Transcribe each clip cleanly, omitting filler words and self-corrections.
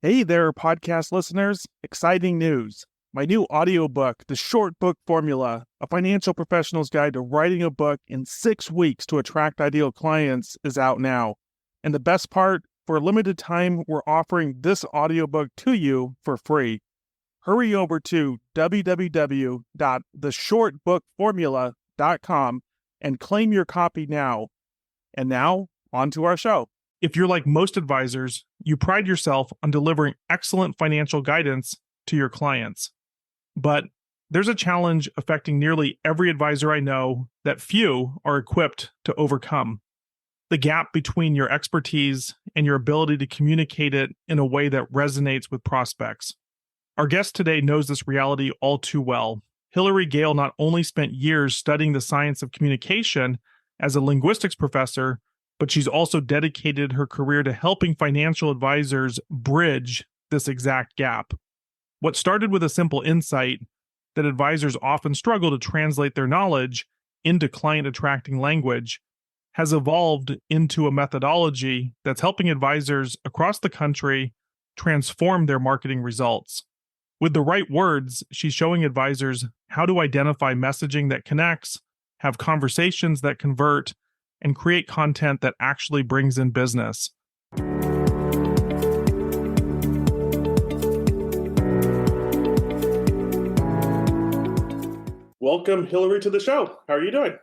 Hey there, podcast listeners. Exciting news. My new audiobook, The Short Book Formula, A Financial Professional's Guide to Writing a Book in 6 Weeks to Attract Ideal Clients, is out now. And the best part, for a limited time, we're offering this audiobook to you for free. Hurry over to www.theshortbookformula.com and claim your copy now. And now, on to our show. If you're like most advisors, you pride yourself on delivering excellent financial guidance to your clients. But there's a challenge affecting nearly every advisor I know that few are equipped to overcome: the gap between your expertise and your ability to communicate it in a way that resonates with prospects. Our guest today knows this reality all too well. Hillary Gale not only spent years studying the science of communication as a linguistics professor, but she's also dedicated her career to helping financial advisors bridge this exact gap. What started with a simple insight that advisors often struggle to translate their knowledge into client-attracting language has evolved into a methodology that's helping advisors across the country transform their marketing results. With the right words, she's showing advisors how to identify messaging that connects, have conversations that convert, and create content that actually brings in business. Welcome, Hillary, to the show. How are you doing?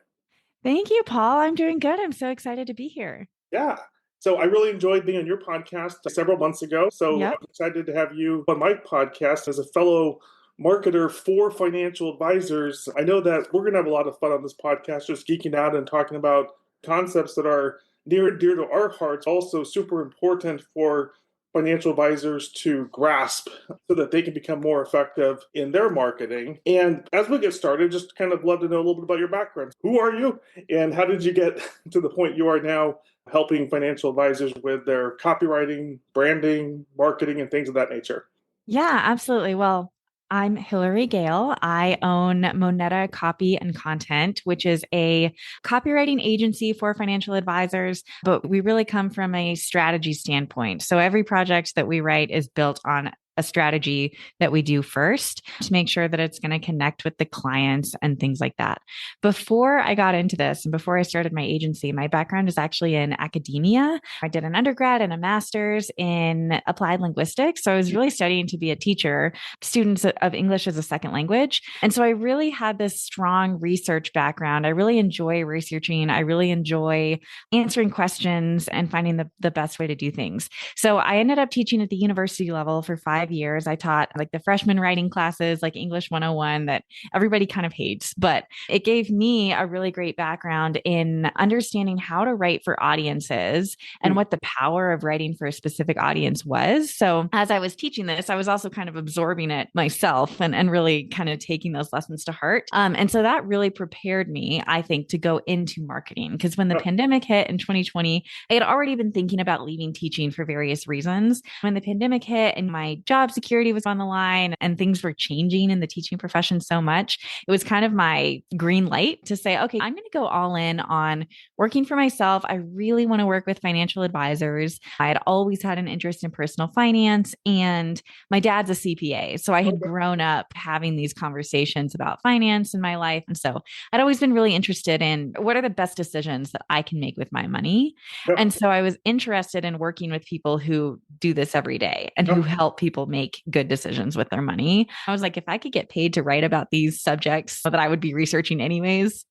Thank you, Paul. I'm doing good. I'm so excited to be here. Yeah. So I really enjoyed being on your podcast several months ago. So Yep. I'm excited to have you on my podcast as a fellow marketer for financial advisors. I know that we're going to have a lot of fun on this podcast, just geeking out and talking about concepts that are near and dear to our hearts, also super important for financial advisors to grasp so that they can become more effective in their marketing. And as we get started, just kind of love to know a little bit about your background. Who are you and how did you get to the point you are now, helping financial advisors with their copywriting, branding, marketing, and things of that nature? Yeah, absolutely. Well, I'm Hillary Gale. I own Moneta Copy and Content, which is a copywriting agency for financial advisors, but we really come from a strategy standpoint. So every project that we write is built on a strategy that we do first to make sure that it's going to connect with the clients and things like that. Before I got into this and before I started my agency, my background is actually in academia. I did an undergrad and a master's in applied linguistics. So I was really studying to be a teacher, students of English as a second language. And so I really had this strong research background. I really enjoy researching. I really enjoy answering questions and finding the best way to do things. So I ended up teaching at the university level for 5 years. I taught like the freshman writing classes, like English 101 that everybody kind of hates, but it gave me a really great background in understanding how to write for audiences and what the power of writing for a specific audience was. So as I was teaching this, I was also kind of absorbing it myself and really kind of taking those lessons to heart. And so that really prepared me, I think, to go into marketing. Because when the pandemic hit in 2020, I had already been thinking about leaving teaching for various reasons. When the pandemic hit and my job security was on the line and things were changing in the teaching profession so much, it was kind of my green light to say, okay, I'm going to go all in on working for myself. I really want to work with financial advisors. I had always had an interest in personal finance, and my dad's a CPA. So I had grown up having these conversations about finance in my life. And so I'd always been really interested in what are the best decisions that I can make with my money. Yep. And so I was interested in working with people who do this every day and who help people make good decisions with their money. I was like, if I could get paid to write about these subjects that I would be researching anyways,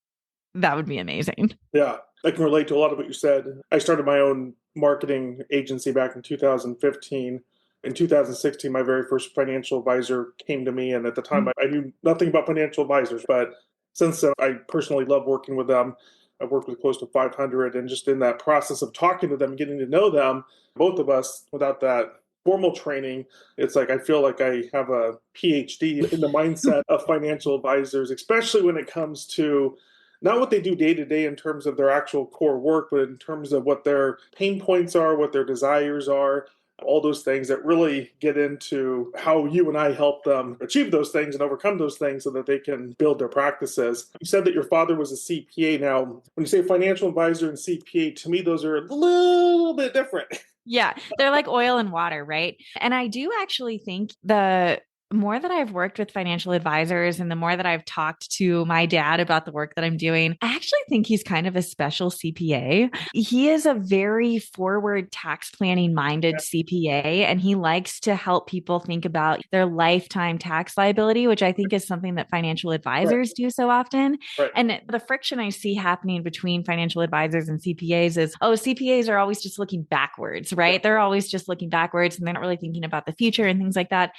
that would be amazing. Yeah, I can relate to a lot of what you said. I started my own marketing agency back in 2015. In 2016, my very first financial advisor came to me. And at the time, I knew nothing about financial advisors. But since then, I personally love working with them. I've worked with close to 500. And just in that process of talking to them, getting to know them, both of us, without that formal training, it's like I feel like I have a PhD in the mindset of financial advisors, especially when it comes to not what they do day to day in terms of their actual core work, but in terms of what their pain points are, what their desires are, all those things that really get into how you and I help them achieve those things and overcome those things so that they can build their practices. You said that your father was a CPA. Now, when you say financial advisor and CPA, to me, those are a little bit different. Yeah, they're like oil and water, right? And I do actually think the more that I've worked with financial advisors and the more that I've talked to my dad about the work that I'm doing, I actually think he's kind of a special CPA. He is a very forward tax planning minded CPA, and he likes to help people think about their lifetime tax liability, which I think is something that financial Right, advisors do so often. right. And the friction I see happening between financial advisors and CPAs is, oh, CPAs are always just looking backwards, right? They're always just looking backwards and they're not really thinking about the future and things like that.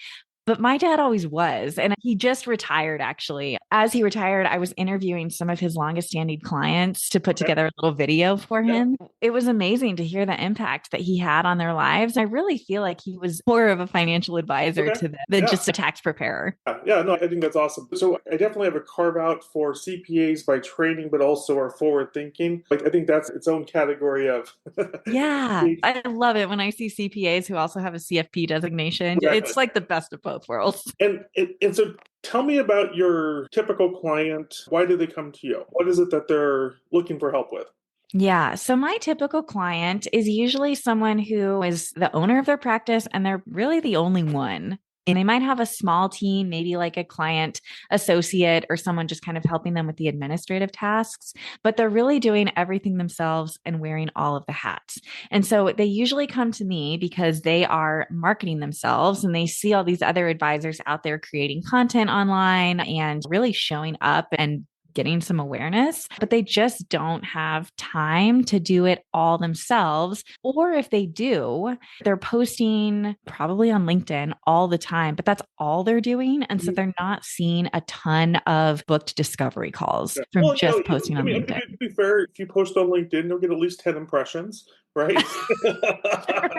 But my dad always was. And he just retired, actually. As he retired, I was interviewing some of his longest standing clients to put Okay. together a little video for Yeah. him. It was amazing to hear the impact that he had on their lives. I really feel like he was more of a financial advisor Okay. to them than Yeah. just a tax preparer. Yeah, no, I think that's awesome. So I definitely have a carve out for CPAs by training, but also are forward thinking. Like I think that's its own category of Yeah, I love it when I see CPAs who also have a CFP designation. exactly. It's like the best of both worlds. And so tell me about your typical client. Why do they come to you? What is it that they're looking for help with? Yeah. So my typical client is usually someone who is the owner of their practice and they're really the only one. And they might have a small team, maybe like a client associate or someone just kind of helping them with the administrative tasks, but they're really doing everything themselves and wearing all of the hats. And so they usually come to me because they are marketing themselves and they see all these other advisors out there creating content online and really showing up and getting some awareness, but they just don't have time to do it all themselves. Or if they do, they're posting probably on LinkedIn all the time, but that's all they're doing. And so they're not seeing a ton of booked discovery calls Yeah. from Well, just posting I on mean, LinkedIn. to be fair, if you post on LinkedIn, you'll get at least 10 impressions, right?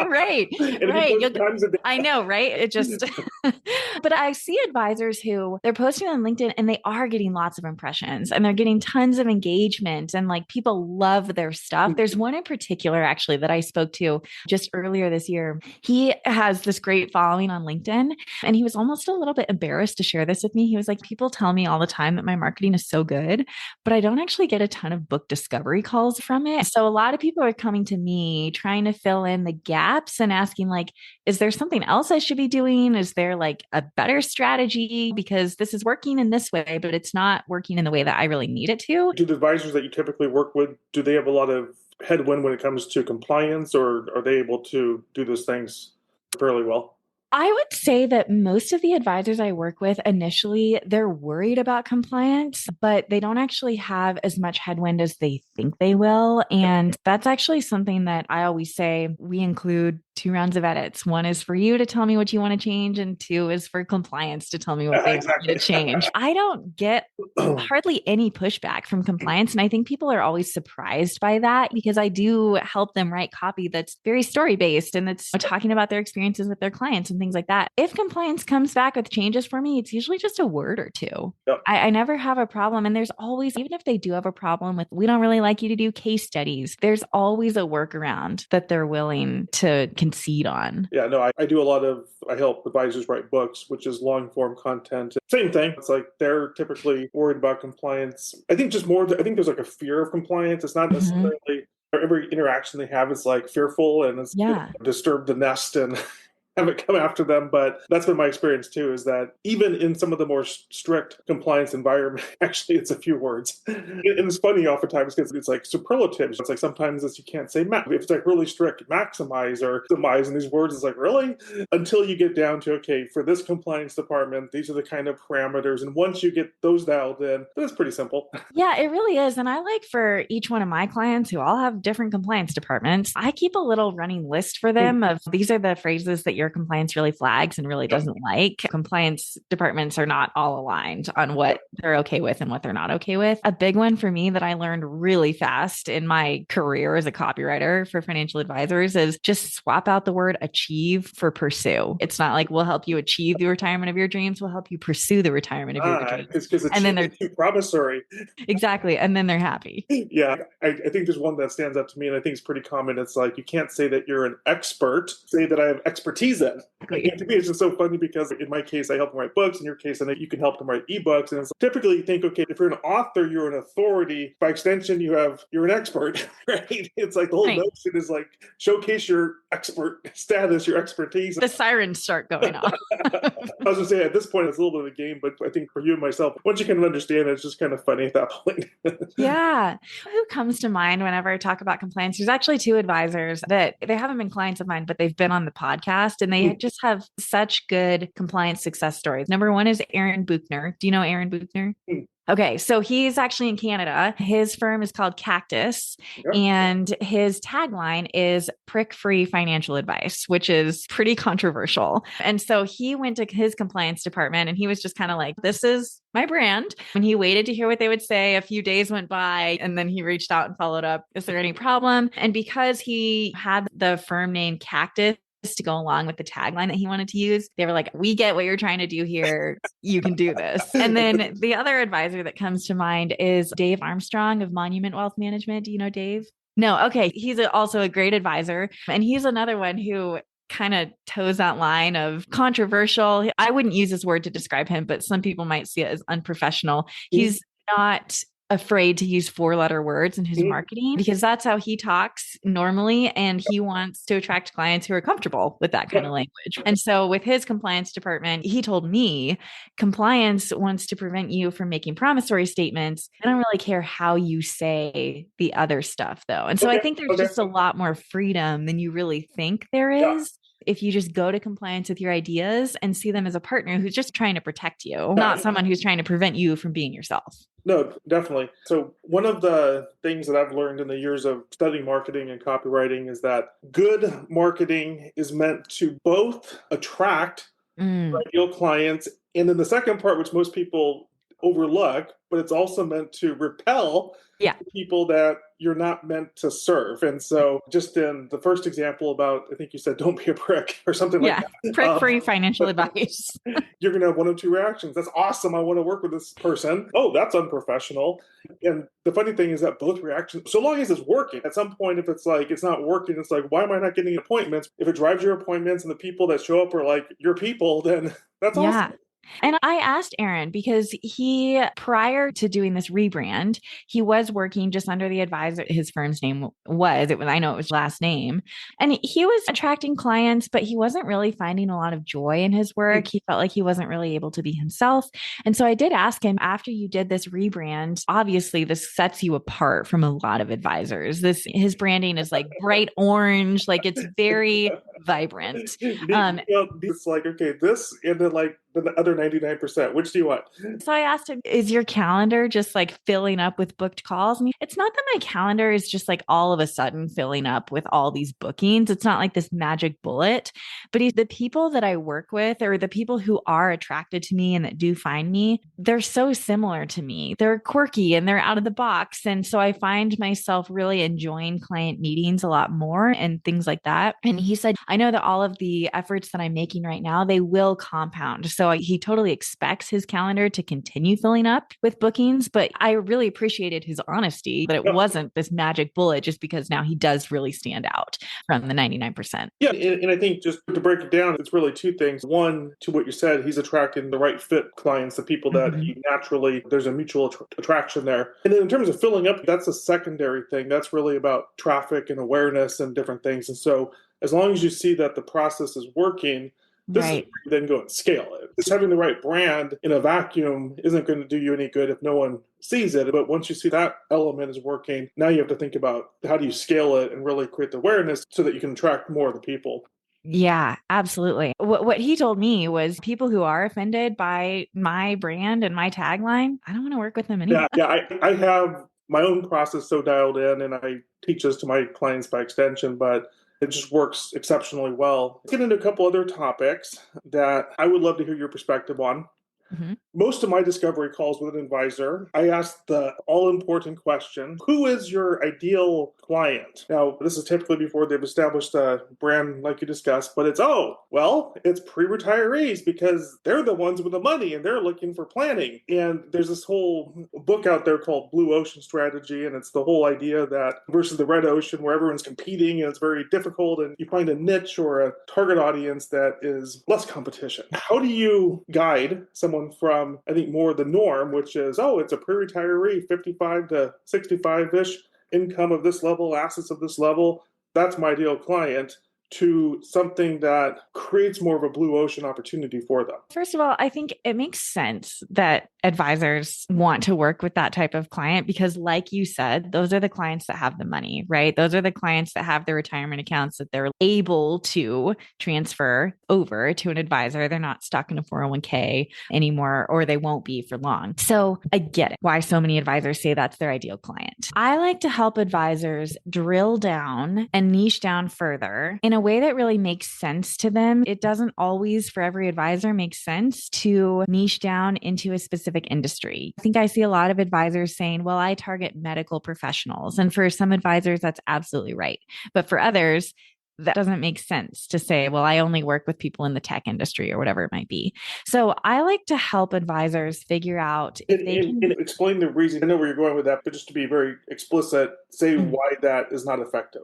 Right, And if you right. post times a day, I know, right? It just, but I see advisors who they're posting on LinkedIn and they are getting lots of impressions and they're getting tons of engagement and like people love their stuff. There's one in particular actually that I spoke to just earlier this year. He has this great following on LinkedIn and he was almost a little bit embarrassed to share this with me. He was like, people tell me all the time that my marketing is so good, but I don't actually get a ton of book discovery calls from it. So a lot of people are coming to me trying to fill in the gaps and asking like, is there something else I should be doing? Is there like a better strategy? Because this is working in this way, but it's not working in the way that I really need it to. do the advisors that you typically work with, do they have a lot of headwind when it comes to compliance, or are they able to do those things fairly well? I would say that most of the advisors I work with initially, they're worried about compliance, but they don't actually have as much headwind as they think they will. And that's actually something that I always say we include two rounds of edits. One is for you to tell me what you want to change, and two is for compliance to tell me what they want me to Exactly. change. I don't get hardly any pushback from compliance. And I think people are always surprised by that because I do help them write copy that's very story based and that's talking about their experiences with their clients and things like that. If compliance comes back with changes for me, it's usually just a word or two. Yep. I never have a problem. And there's always, even if they do have a problem with, we don't really like you to do case studies, there's always a workaround that they're willing to concede on. Yeah, no, I do a lot of, I help advisors write books, which is long form content. Same thing. It's like they're typically worried about compliance. I think just more, I think there's like a fear of compliance. It's not Mhm. necessarily every interaction they have is like fearful and it's Yeah. disturb the nest and have it come after them. But that's been my experience too, is that even in some of the more strict compliance environment, actually it's a few words. And it's funny oftentimes because it's like superlatives. It's like sometimes it's, you can't say if it's like really strict, maximize or optimize, and these words is like, really? Until you get down to, okay, for this compliance department, these are the kind of parameters. And once you get those dialed in, then it's pretty simple. Yeah, it really is. And I like for each one of my clients who all have different compliance departments, I keep a little running list for them of these are the phrases that your compliance really flags and really doesn't like. Compliance departments are not all aligned on what they're okay with and what they're not okay with. A big one for me that I learned really fast in my career as a copywriter for financial advisors is just swap out the word achieve for pursue. It's not like we'll help you achieve the retirement of your dreams, we'll help you pursue the retirement of your dreams. It's because And then achievement they're is too promissory. exactly. And then they're happy. Yeah, I think there's one that stands out to me, and I think it's pretty common. It's like you can't say that you're an expert. Say that I have expertise he's in. And to me, it's just so funny because in my case, I help them write books. In your case, I know you can help them write ebooks. And it's typically you think, okay, if you're an author, you're an authority. By extension, you're an expert, right? It's like the whole notion is like showcase your expert status, your expertise. The sirens start going off. I was going to say, at this point, it's a little bit of a game, but I think for you and myself, once you kind of understand it, it's just kind of funny at that point. Yeah. Who comes to mind whenever I talk about compliance? There's actually two advisors that they haven't been clients of mine, but they've been on the podcast and they just have such good compliance success stories. Number one is Aaron Buchner. Do you know Aaron Buchner? Okay, so he's actually in Canada. His firm is called Cactus, and his tagline is prick-free financial advice, which is pretty controversial. And so he went to his compliance department and he was just kind of like, this is my brand. And he waited to hear what they would say. A few days went by and then he reached out and followed up. Is there any problem? And because he had the firm name Cactus to go along with the tagline that he wanted to use, they were like, we get what you're trying to do here. You can do this. And then the other advisor that comes to mind is Dave Armstrong of Monument Wealth Management. Do you know Dave? No. Okay. He's also a great advisor. And he's another one who kind of toes that line of controversial. I wouldn't use this word to describe him, but some people might see it as unprofessional. He's not afraid to use 4-letter words in his marketing because that's how he talks normally. And he wants to attract clients who are comfortable with that kind of language. And so with his compliance department, he told me compliance wants to prevent you from making promissory statements. I don't really care how you say the other stuff though. And so I think there's just a lot more freedom than you really think there is. If you just go to compliance with your ideas and see them as a partner who's just trying to protect you, not someone who's trying to prevent you from being yourself. No, definitely. So one of the things that I've learned in the years of studying marketing and copywriting is that good marketing is meant to both attract ideal clients. And then the second part, which most people overlook, but it's also meant to repel people that you're not meant to serve. And so just in the first example about, I think you said, don't be a prick or something like that. Prick-free financial advice. You're going to have one of two reactions. That's awesome. I want to work with this person. Oh, that's unprofessional. And the funny thing is that both reactions, so long as it's working, at some point, if it's like, it's not working, it's like, why am I not getting appointments? If it drives your appointments and the people that show up are like your people, then that's awesome. And I asked Aaron because he, prior to doing this rebrand, he was working just under the advisor. His firm's name was, I know it was last name. And he was attracting clients, but he wasn't really finding a lot of joy in his work. He felt like he wasn't really able to be himself. And so I did ask him, after you did this rebrand, obviously this sets you apart from a lot of advisors. His branding is like bright orange, like it's very vibrant. It's like, okay, this and then like the other 99%, which do you want? So I asked him, is your calendar just like filling up with booked calls? And it's not that my calendar is just like all of a sudden filling up with all these bookings. It's not like this magic bullet, but the people that I work with or the people who are attracted to me and that do find me, they're so similar to me. They're quirky and they're out of the box. And so I find myself really enjoying client meetings a lot more and things like that. And he said, I know that all of the efforts that I'm making right now, they will compound. So he totally expects his calendar to continue filling up with bookings, but I really appreciated his honesty that it wasn't this magic bullet just because now he does really stand out from the 99%. Yeah. And I think just to break it down, it's really two things. One, to what you said, he's attracting the right fit clients, the people that he naturally, there's a mutual attraction there. And then in terms of filling up, that's a secondary thing. That's really about traffic and awareness and different things. And so as long as you see that the process is working, this is where you then go and scale it. Just having the right brand in a vacuum isn't going to do you any good if no one sees it. But once you see that element is working, now you have to think about how do you scale it and really create the awareness so that you can attract more of the people. Yeah, absolutely. What he told me was people who are offended by my brand and my tagline, I don't want to work with them anymore. Yeah. I have my own process so dialed in and I teach this to my clients by extension, but it just works exceptionally well. Let's get into a couple other topics that I would love to hear your perspective on. Mm-hmm. Most of my discovery calls with an advisor, I ask the all-important question, who is your ideal client? Now, this is typically before they've established a brand like you discussed, but it's pre-retirees because they're the ones with the money and they're looking for planning. And there's this whole book out there called Blue Ocean Strategy, and it's the whole idea that versus the red ocean where everyone's competing and it's very difficult, and you find a niche or a target audience that is less competition. How do you guide someone from, I think, more the norm, which is, it's a pre-retiree, 55 to 65-ish, income of this level, assets of this level, that's my ideal client, to something that creates more of a blue ocean opportunity for them? First of all, I think it makes sense that advisors want to work with that type of client because, like you said, those are the clients that have the money, right? Those are the clients that have their retirement accounts that they're able to transfer over to an advisor. They're not stuck in a 401k anymore, or they won't be for long. So I get it why so many advisors say that's their ideal client. I like to help advisors drill down and niche down further in a way that really makes sense to them. It doesn't always, for every advisor, make sense to niche down into a specific industry. I think I see a lot of advisors saying, well, I target medical professionals. And for some advisors, that's absolutely right. But for others, that doesn't make sense to say, well, I only work with people in the tech industry or whatever it might be. So I like to help advisors figure out if they can explain the reason. I know where you're going with that, but just to be very explicit, say why that is not effective.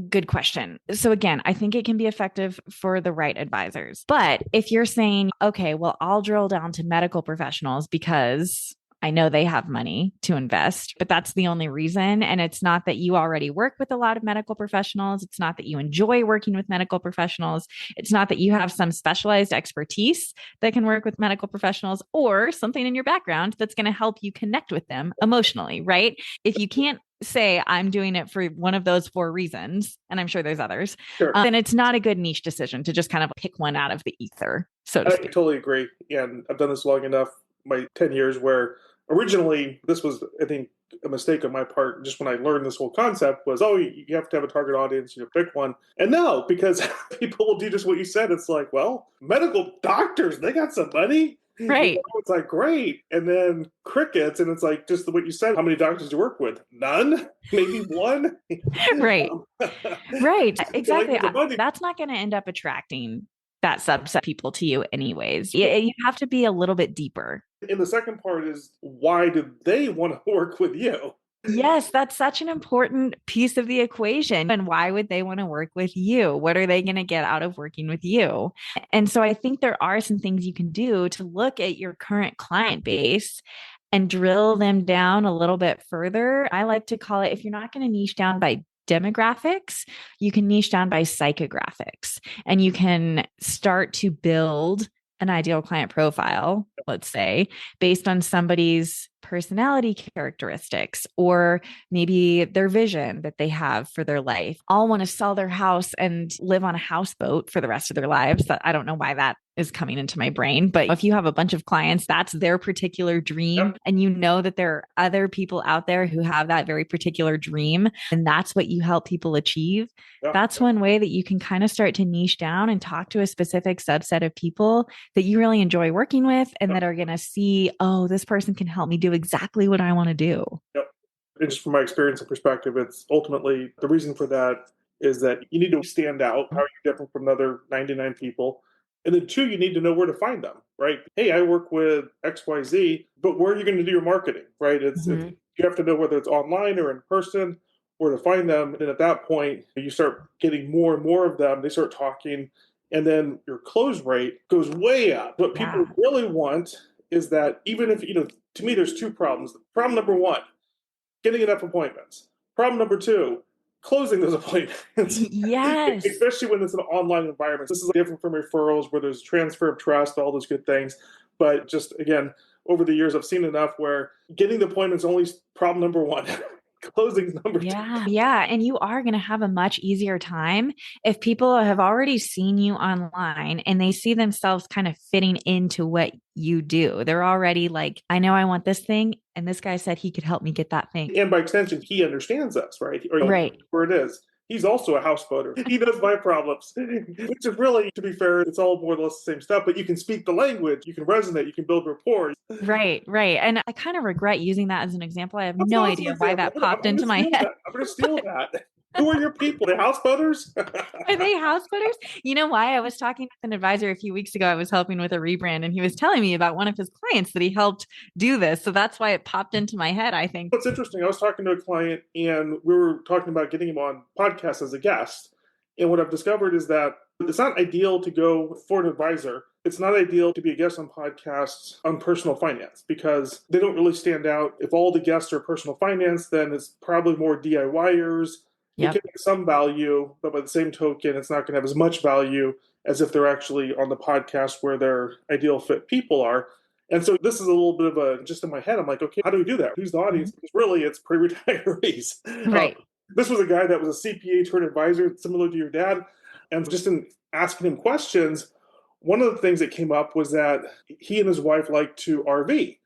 Good question. So again, I think it can be effective for the right advisors. But if you're saying, okay, well, I'll drill down to medical professionals because I know they have money to invest, but that's the only reason. And it's not that you already work with a lot of medical professionals. It's not that you enjoy working with medical professionals. It's not that you have some specialized expertise that can work with medical professionals or something in your background that's going to help you connect with them emotionally, right? If you can't say I'm doing it for one of those 4 reasons, and I'm sure there's others, Sure. Then it's not a good niche decision to just kind of pick one out of the ether, so to I speak. totally agree. And I've done this long enough, my 10 years, where originally this was, I think, a mistake on my part. Just when I learned this whole concept was, you have to have a target audience, pick one. And no, because people will do just what you said. It's like, well, medical doctors, they got some money. Right. It's like, great. And then crickets. And it's like, just what you said, how many doctors do you work with? None? Maybe one? Right. Right. Exactly. Like, that's not going to end up attracting that subset of people to you anyways. You have to be a little bit deeper. And the second part is, why do they want to work with you? Yes, that's such an important piece of the equation. And why would they want to work with you? What are they going to get out of working with you? And so I think there are some things you can do to look at your current client base and drill them down a little bit further. I like to call it, if you're not going to niche down by demographics, you can niche down by psychographics, and you can start to build an ideal client profile, let's say, based on somebody's personality characteristics or maybe their vision that they have for their life. All want to sell their house and live on a houseboat for the rest of their lives. I don't know why that is coming into my brain, but if you have a bunch of clients, that's their particular dream. Yep. And you know that there are other people out there who have that very particular dream, and that's what you help people achieve. Yep. That's one way that you can kind of start to niche down and talk to a specific subset of people that you really enjoy working with and that are going to see, this person can help me do exactly what I want to do. Yep. And just from my experience and perspective, it's ultimately the reason for that is that you need to stand out. How are you different from the other 99 people? And then 2, you need to know where to find them, right? Hey, I work with XYZ, but where are you going to do your marketing, right? You have to know whether it's online or in person, where to find them. And at that point, you start getting more and more of them. They start talking, and then your close rate goes way up. What people really want is that, even if, to me, there's 2 problems. Problem number 1, getting enough appointments. Problem number 2, closing those appointments. Yes. Especially when it's an online environment. This is different from referrals where there's transfer of trust, all those good things. But just, again, over the years, I've seen enough where getting the appointments only problem number 1. Closing number 2. Yeah. And you are going to have a much easier time if people have already seen you online and they see themselves kind of fitting into what you do. They're already like, I know I want this thing, and this guy said he could help me get that thing. And by extension, he understands us, right? Right. Where it is. he's also a houseboater. He knows my problems, which is really, to be fair, it's all more or less the same stuff, but you can speak the language, you can resonate, you can build rapport. Right, right. And I kind of regret using that as an example. I have That's no an awesome idea why example. that popped into my head. I'm going to steal that. Who are your people? The houseboaters? Are they houseboaters? You know why? I was talking with an advisor a few weeks ago. I was helping with a rebrand, and he was telling me about one of his clients that he helped do this. So that's why it popped into my head, I think. What's interesting, I was talking to a client and we were talking about getting him on podcasts as a guest. And what I've discovered is that it's not ideal to go for an advisor. It's not ideal to be a guest on podcasts on personal finance because they don't really stand out. If all the guests are personal finance, then it's probably more DIYers. It Yep. can have some value, but by the same token, it's not going to have as much value as if they're actually on the podcast where their ideal fit people are. And so this is a little bit of a, just in my head, I'm like, okay, how do we do that? Who's the audience? Because really, it's pre-retirees. Right. This was a guy that was a CPA turned advisor, similar to your dad. And just in asking him questions, one of the things that came up was that he and his wife like to RV.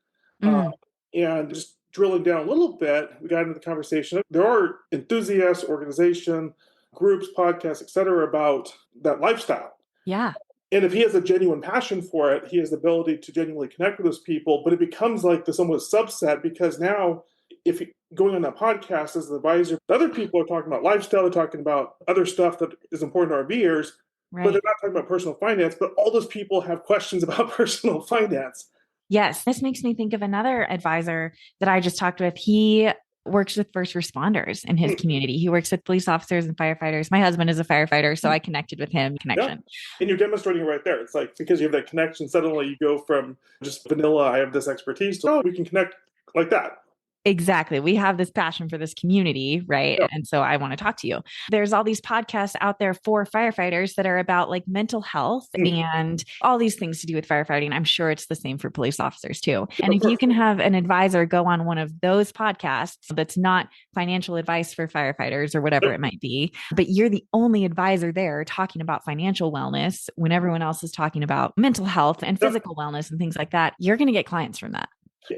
Mm. And just drilling down a little bit, we got into the conversation. There are enthusiasts, organization, groups, podcasts, et cetera, about that lifestyle. Yeah. And if he has a genuine passion for it, he has the ability to genuinely connect with those people. But it becomes like this almost subset because now, if going on that podcast as an advisor, the other people are talking about lifestyle, they're talking about other stuff that is important to our RVers, but Right. they're not talking about personal finance. But all those people have questions about personal finance. Yes. This makes me think of another advisor that I just talked with. He works with first responders in his community. He works with police officers and firefighters. My husband is a firefighter, so I connected with him. Connection. Yeah. And you're demonstrating it right there. It's like because you have that connection, suddenly you go from just vanilla, I have this expertise, to, oh, we can connect like that. Exactly. We have this passion for this community, right? Yeah. And so I want to talk to you. There's all these podcasts out there for firefighters that are about like mental health and all these things to do with firefighting. I'm sure it's the same for police officers too. And if you can have an advisor go on one of those podcasts that's not financial advice for firefighters or whatever it might be, but you're the only advisor there talking about financial wellness when everyone else is talking about mental health and physical wellness and things like that, you're going to get clients from that.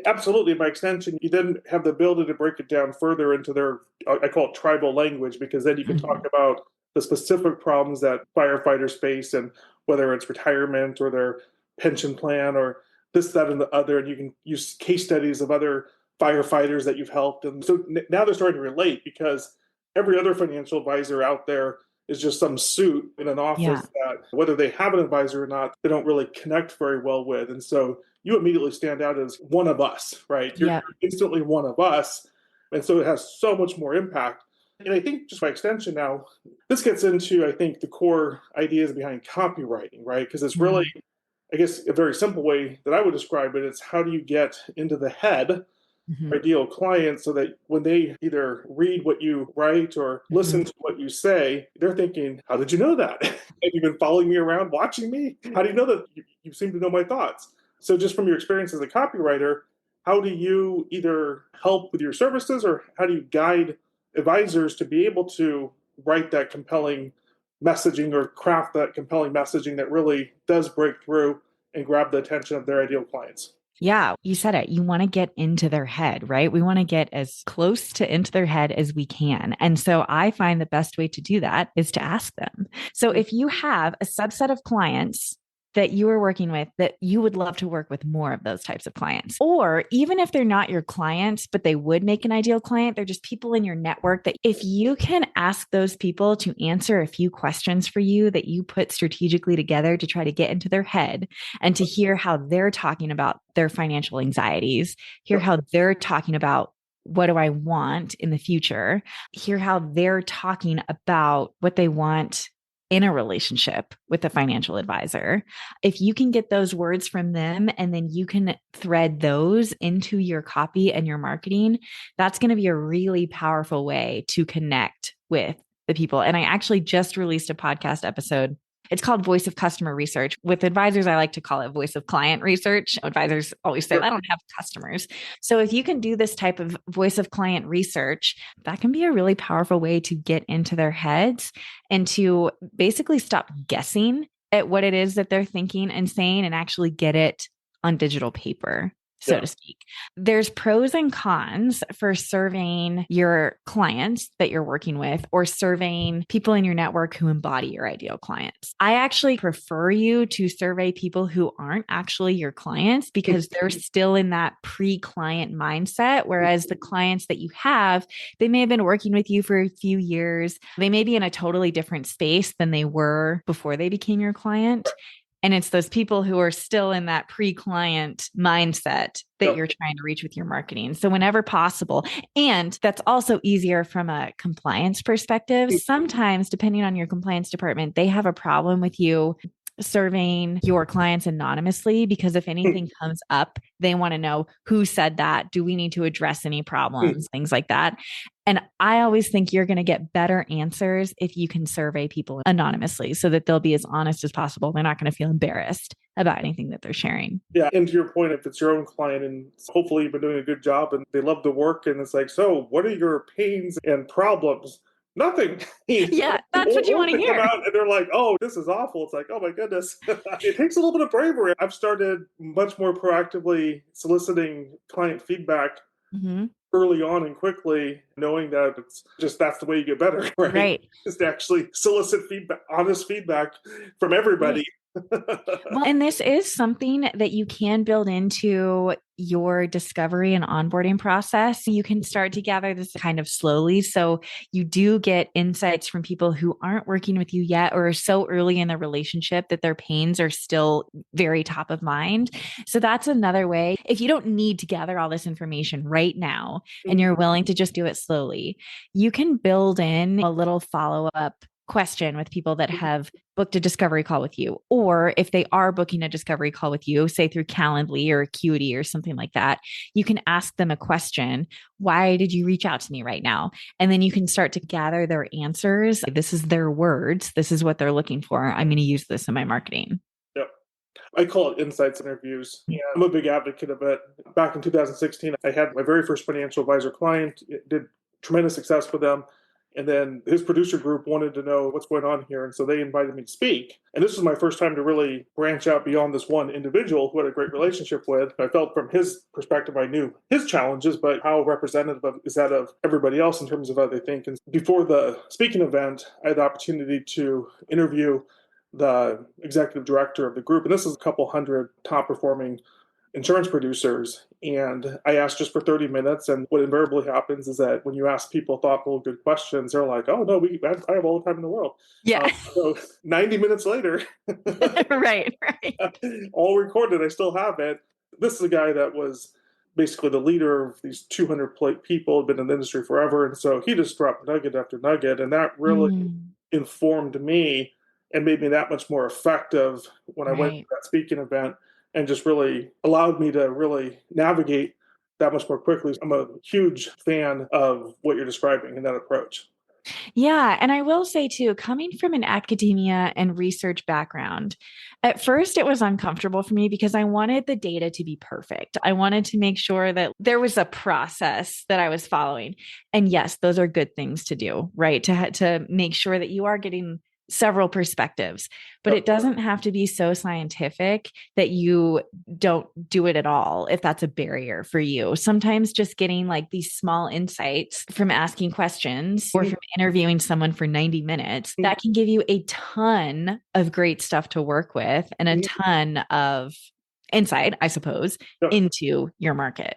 Absolutely. By extension, you then have the ability to break it down further into their, I call it tribal language, because then you can talk about the specific problems that firefighters face and whether it's retirement or their pension plan or this, that, and the other. And you can use case studies of other firefighters that you've helped. And so now they're starting to relate because every other financial advisor out there is just some suit in an office that whether they have an advisor or not, they don't really connect very well with. And so you immediately stand out as one of us, right? You're instantly one of us. And so it has so much more impact. And I think just by extension now, this gets into, I think, the core ideas behind copywriting, right? Because it's really, I guess, a very simple way that I would describe it. It's how do you get into the head ideal clients so that when they either read what you write or listen to what you say, they're thinking, how did you know that? Have you been following me around, watching me? How do you know that? You seem to know my thoughts. So just from your experience as a copywriter, how do you either help with your services or how do you guide advisors to be able to write that compelling messaging or craft that compelling messaging that really does break through and grab the attention of their ideal clients? Yeah, you said it. You want to get into their head, right? We want to get as close to into their head as we can. And so I find the best way to do that is to ask them. So if you have a subset of clients that you are working with that you would love to work with more of those types of clients, or even if they're not your clients, but they would make an ideal client, they're just people in your network that if you can ask those people to answer a few questions for you that you put strategically together to try to get into their head and to hear how they're talking about their financial anxieties, hear how they're talking about what do I want in the future, hear how they're talking about what they want in a relationship with a financial advisor. If you can get those words from them and then you can thread those into your copy and your marketing, that's going to be a really powerful way to connect with the people. And I actually just released a podcast episode. It's called Voice of Customer Research. With advisors, I like to call it Voice of Client Research. Advisors always say, I don't have customers. So if you can do this type of Voice of Client research, that can be a really powerful way to get into their heads and to basically stop guessing at what it is that they're thinking and saying and actually get it on digital paper. so Yeah. to speak. There's pros and cons for serving your clients that you're working with or serving people in your network who embody your ideal clients. I actually prefer you to survey people who aren't actually your clients because they're still in that pre-client mindset. Whereas the clients that you have, they may have been working with you for a few years. They may be in a totally different space than they were before they became your client. And it's those people who are still in that pre-client mindset that you're trying to reach with your marketing. So whenever possible, and that's also easier from a compliance perspective. Sometimes, depending on your compliance department, they have a problem with you serving your clients anonymously because if anything comes up, they want to know who said that. Do we need to address any problems? Things like that. And I always think you're going to get better answers if you can survey people anonymously so that they'll be as honest as possible. They're not going to feel embarrassed about anything that they're sharing. Yeah. And to your point, if it's your own client and hopefully you've been doing a good job and they love the work and it's like, so what are your pains and problems? Nothing. Yeah, that's what you want to hear. Come out and they're like, oh, this is awful. It's like, oh my goodness. It takes a little bit of bravery. I've started much more proactively soliciting client feedback early on and quickly, knowing that it's just that's the way you get better, right? Is to actually solicit feedback, honest feedback from everybody. Well, and this is something that you can build into your discovery and onboarding process. You can start to gather this kind of slowly. So you do get insights from people who aren't working with you yet or are so early in the relationship that their pains are still very top of mind. So that's another way. If you don't need to gather all this information right now and you're willing to just do it slowly, you can build in a little follow-up question with people that have booked a discovery call with you. Or if they are booking a discovery call with you, say through Calendly or Acuity or something like that, you can ask them a question. Why did you reach out to me right now? And then you can start to gather their answers. This is their words. This is what they're looking for. I'm going to use this in my marketing. Yep. I call it insights interviews. Yeah, I'm a big advocate of it. Back in 2016, I had my very first financial advisor client. It did tremendous success for them. And then his producer group wanted to know what's going on here. And so they invited me to speak. And this was my first time to really branch out beyond this one individual who I had a great relationship with. I felt from his perspective, I knew his challenges, but how representative is that of everybody else in terms of how they think. And before the speaking event, I had the opportunity to interview the executive director of the group. And this is a couple hundred top performing insurance producers. And I asked just for 30 minutes. And what invariably happens is that when you ask people thoughtful, good questions, they're like, oh, no, I have all the time in the world. Yeah. So 90 minutes later, right. all recorded, I still have it. This is a guy that was basically the leader of these 200 people, had been in the industry forever. And so he just dropped nugget after nugget. And that really informed me and made me that much more effective when I went to that speaking event. And just really allowed me to really navigate that much more quickly. I'm a huge fan of what you're describing in that approach. Yeah. And I will say too, coming from an academia and research background, at first it was uncomfortable for me because I wanted the data to be perfect. I wanted to make sure that there was a process that I was following. And yes, those are good things to do, right? To make sure that you are getting several perspectives, but it doesn't have to be so scientific that you don't do it at all if that's a barrier for you. Sometimes just getting like these small insights from asking questions or from interviewing someone for 90 minutes, that can give you a ton of great stuff to work with and a ton of insight, I suppose, into your market.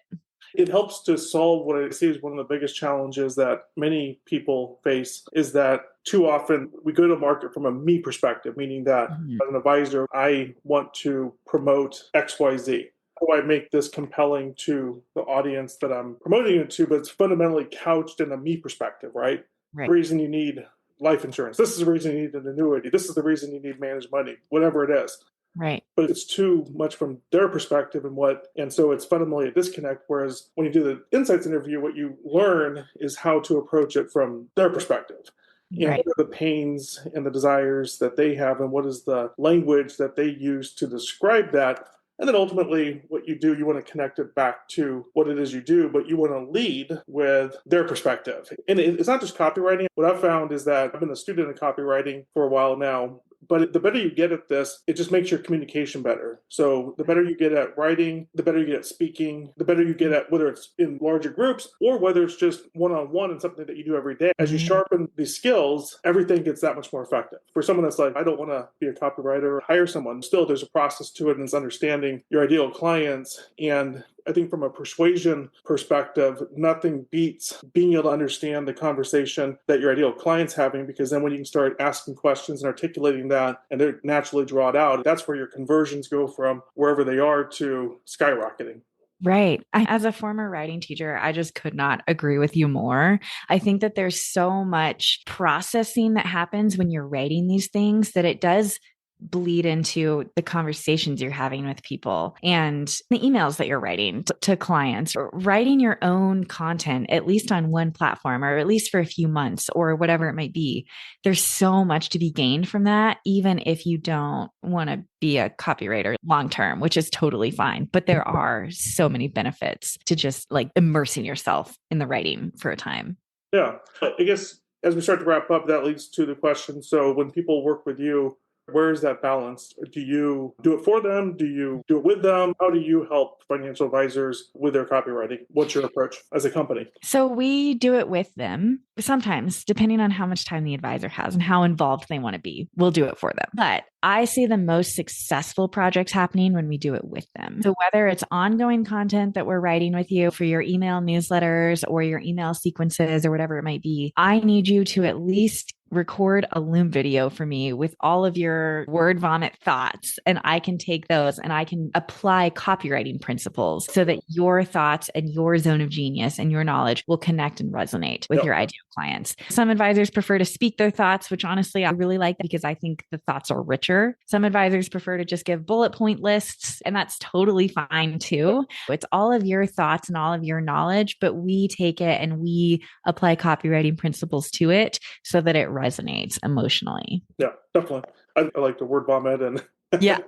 It helps to solve what I see is one of the biggest challenges that many people face is that too often we go to market from a me perspective, meaning that as an advisor, I want to promote XYZ. How do I make this compelling to the audience that I'm promoting it to? But it's fundamentally couched in a me perspective, right? The reason you need life insurance. This is the reason you need an annuity. This is the reason you need managed money, whatever it is. Right. But it's too much from their perspective and so it's fundamentally a disconnect. Whereas when you do the insights interview, what you learn is how to approach it from their perspective. What are the pains and the desires that they have, and what is the language that they use to describe that? And then ultimately what you do, you want to connect it back to what it is you do, but you want to lead with their perspective. And it's not just copywriting. What I've found is that I've been a student in copywriting for a while now. But the better you get at this, it just makes your communication better. So the better you get at writing, the better you get at speaking, the better you get at whether it's in larger groups or whether it's just one-on-one and something that you do every day. As you sharpen these skills, everything gets that much more effective. For someone that's like, I don't want to be a copywriter or hire someone, still there's a process to it, and it's understanding your ideal clients. And I think from a persuasion perspective, nothing beats being able to understand the conversation that your ideal client's having, because then when you can start asking questions and articulating that and they're naturally draw it out, that's where your conversions go from wherever they are to skyrocketing. Right. As a former writing teacher, I just could not agree with you more. I think that there's so much processing that happens when you're writing these things that it does bleed into the conversations you're having with people and the emails that you're writing to clients, or writing your own content, at least on one platform, or at least for a few months or whatever it might be. There's so much to be gained from that, even if you don't want to be a copywriter long term, which is totally fine. But there are so many benefits to just like immersing yourself in the writing for a time. Yeah. I guess as we start to wrap up, that leads to the question. So when people work with you, where is that balance? Do you do it for them? Do you do it with them? How do you help financial advisors with their copywriting? What's your approach as a company? So we do it with them. Sometimes, depending on how much time the advisor has and how involved they want to be, we'll do it for them. But I see the most successful projects happening when we do it with them. So whether it's ongoing content that we're writing with you for your email newsletters or your email sequences or whatever it might be, I need you to at least record a Loom video for me with all of your word vomit thoughts. And I can take those and I can apply copywriting principles so that your thoughts and your zone of genius and your knowledge will connect and resonate with your ideal clients. Some advisors prefer to speak their thoughts, which honestly, I really like because I think the thoughts are richer. Some advisors prefer to just give bullet point lists, and that's totally fine too. It's all of your thoughts and all of your knowledge, but we take it and we apply copywriting principles to it so that it resonates emotionally. Yeah, definitely. I like the word vomit and yeah.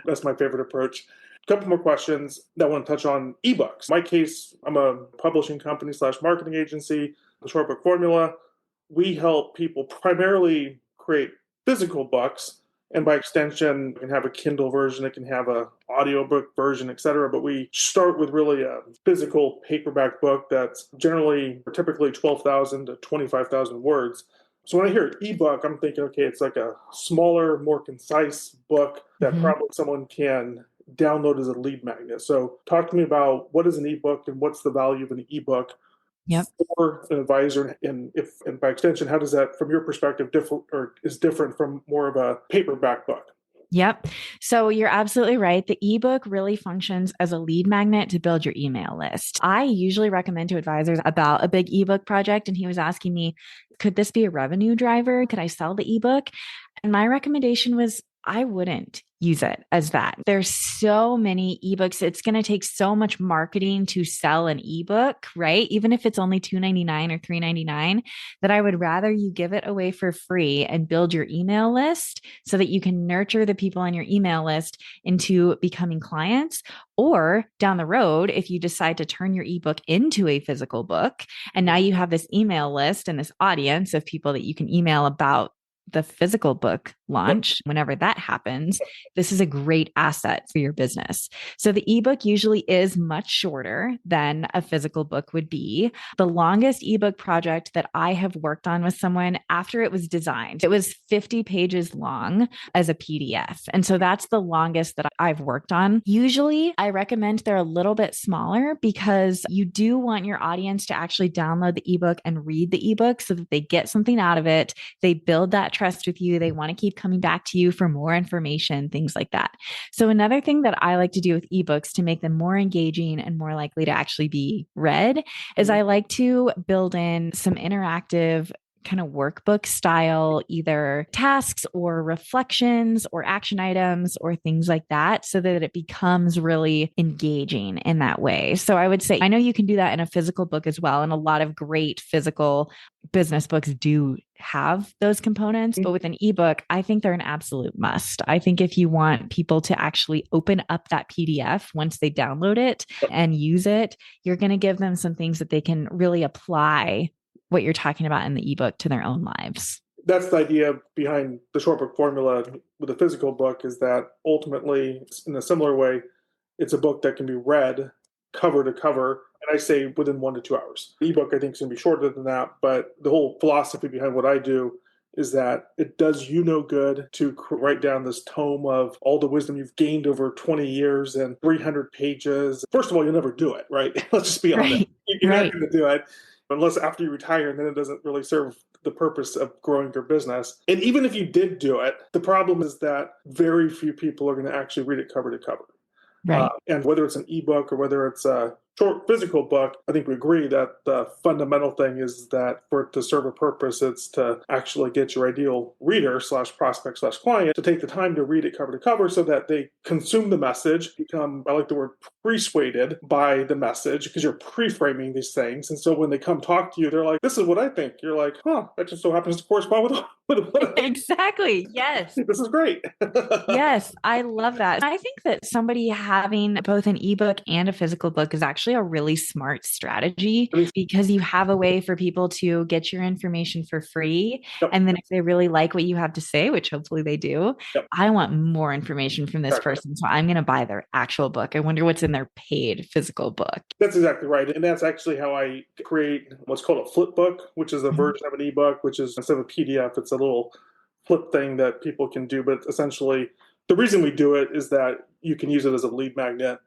That's my favorite approach. A couple more questions that I want to touch on ebooks. In my case, I'm a publishing company / marketing agency, the Short Book Formula. We help people primarily create physical books. And by extension, it can have a Kindle version, it can have an audiobook version, etc. But we start with really a physical paperback book that's typically 12,000 to 25,000 words. So when I hear ebook, I'm thinking, okay, it's like a smaller, more concise book that probably someone can download as a lead magnet. So talk to me about what is an ebook and what's the value of an ebook for an advisor, and by extension, how does that, from your perspective, is different from more of a paperback book? Yep. So you're absolutely right. The ebook really functions as a lead magnet to build your email list. I usually recommend to advisors about a big ebook project, and he was asking me, could this be a revenue driver? Could I sell the ebook? And my recommendation was, I wouldn't use it as that. There's so many ebooks. It's going to take so much marketing to sell an ebook, right? Even if it's only $2.99 or $3.99, that I would rather you give it away for free and build your email list so that you can nurture the people on your email list into becoming clients. Or down the road, if you decide to turn your ebook into a physical book, and now you have this email list and this audience of people that you can email about the physical book launch, whenever that happens, this is a great asset for your business. So the ebook usually is much shorter than a physical book would be. The longest ebook project that I have worked on with someone after it was designed, it was 50 pages long as a PDF. And so that's the longest that I've worked on. Usually I recommend they're a little bit smaller because you do want your audience to actually download the ebook and read the ebook so that they get something out of it. They build that trust with you. They want to keep coming back to you for more information, things like that. So another thing that I like to do with ebooks to make them more engaging and more likely to actually be read is I like to build in some interactive kind of workbook style, either tasks or reflections or action items or things like that, so that it becomes really engaging in that way. So I would say, I know you can do that in a physical book as well. And a lot of great physical business books do have those components, but with an ebook, I think they're an absolute must. I think if you want people to actually open up that PDF once they download it and use it, you're going to give them some things that they can really apply what you're talking about in the ebook to their own lives. That's the idea behind the short book formula with a physical book, is that ultimately, in a similar way, it's a book that can be read cover to cover, and I say within 1 to 2 hours. The ebook, I think, is going to be shorter than that, but the whole philosophy behind what I do is that it does you no good to write down this tome of all the wisdom you've gained over 20 years and 300 pages. First of all, you'll never do it, right? Let's just be honest. You're not going to do it unless after you retire, and then it doesn't really serve the purpose of growing your business. And even if you did do it, the problem is that very few people are going to actually read it cover to cover. Right. And whether it's an ebook or whether it's a short physical book, I think we agree that the fundamental thing is that for it to serve a purpose, it's to actually get your ideal reader / prospect / client to take the time to read it cover to cover so that they consume the message, become, I like the word, persuaded by the message, because you're pre-framing these things. And so when they come talk to you, they're like, this is what I think. You're like, that just so happens to correspond with Exactly. Yes. This is great. Yes, I love that. I think that somebody having both an ebook and a physical book is actually a really smart strategy, because you have a way for people to get your information for free. Yep. And then if they really like what you have to say, which hopefully they do, yep. I want more information from this person. So I'm going to buy their actual book. I wonder what's in their paid physical book. That's exactly right. And that's actually how I create what's called a flip book, which is a version of an ebook, which is, instead of a PDF, it's a little flip thing that people can do. But essentially, the reason we do it is that you can use it as a lead magnet.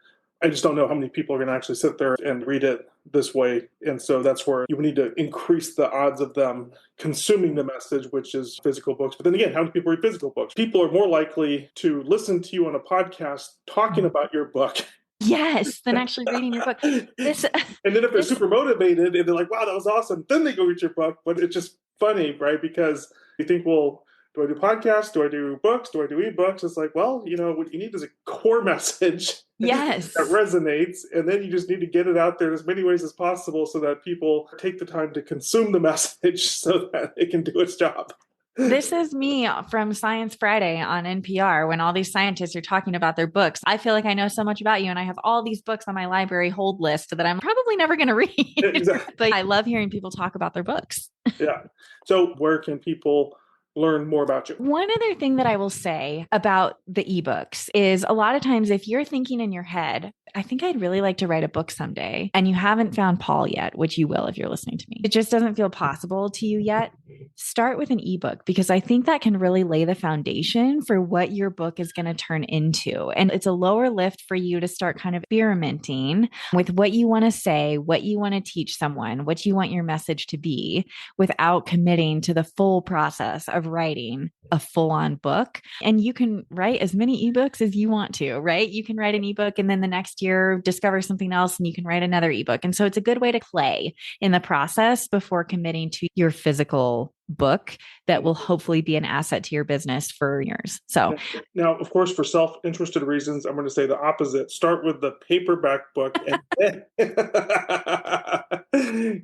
I just don't know how many people are going to actually sit there and read it this way. And so that's where you need to increase the odds of them consuming the message, which is physical books. But then again, how many people read physical books? People are more likely to listen to you on a podcast talking about your book. Yes, than actually reading your book. And then if they're super motivated and they're like, wow, that was awesome, then they go read your book. But it's just funny, right? Because you think, well, do I do podcasts? Do I do books? Do I do ebooks? It's like, well, what you need is a core message yes. that resonates. And then you just need to get it out there in as many ways as possible so that people take the time to consume the message so that it can do its job. This is me from Science Friday on NPR when all these scientists are talking about their books. I feel like I know so much about you, and I have all these books on my library hold list that I'm probably never going to read. Exactly. But I love hearing people talk about their books. Yeah. So where can people learn more about you? One other thing that I will say about the ebooks is a lot of times if you're thinking in your head, I think I'd really like to write a book someday, and you haven't found Paul yet, which you will if you're listening to me. It just doesn't feel possible to you yet. Start with an ebook, because I think that can really lay the foundation for what your book is going to turn into. And it's a lower lift for you to start kind of experimenting with what you want to say, what you want to teach someone, what you want your message to be, without committing to the full process of writing a full-on book. And you can write as many ebooks as you want to, right? You can write an ebook and then the next year discover something else and you can write another ebook. And so it's a good way to play in the process before committing to your physical book that will hopefully be an asset to your business for years. So now, of course, for self-interested reasons, I'm going to say the opposite. Start with the paperback book. And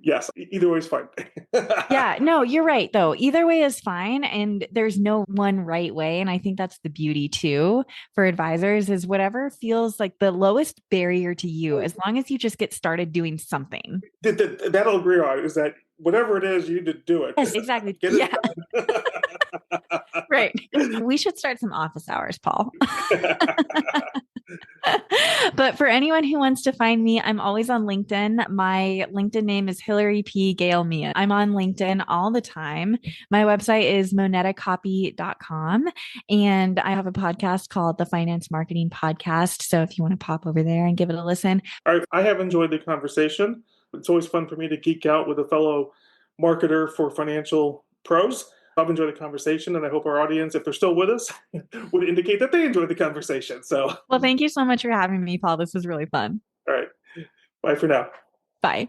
yes, either way is fine. Yeah, no, you're right though. Either way is fine. And there's no one right way. And I think that's the beauty too for advisors, is whatever feels like the lowest barrier to you, as long as you just get started doing something. That'll agree on is that whatever it is, you need to do it. Yes, exactly. Get it done. Right. We should start some office hours, Paul. But for anyone who wants to find me, I'm always on LinkedIn. My LinkedIn name is Hillary P. Gale Mia. I'm on LinkedIn all the time. My website is monetacopy.com. And I have a podcast called the Finance Marketing Podcast. So if you want to pop over there and give it a listen. All right. I have enjoyed the conversation. It's always fun for me to geek out with a fellow marketer for financial pros. I've enjoyed the conversation, and I hope our audience, if they're still with us, would indicate that they enjoyed the conversation. So, well, thank you so much for having me, Paul. This was really fun. All right. Bye for now. Bye.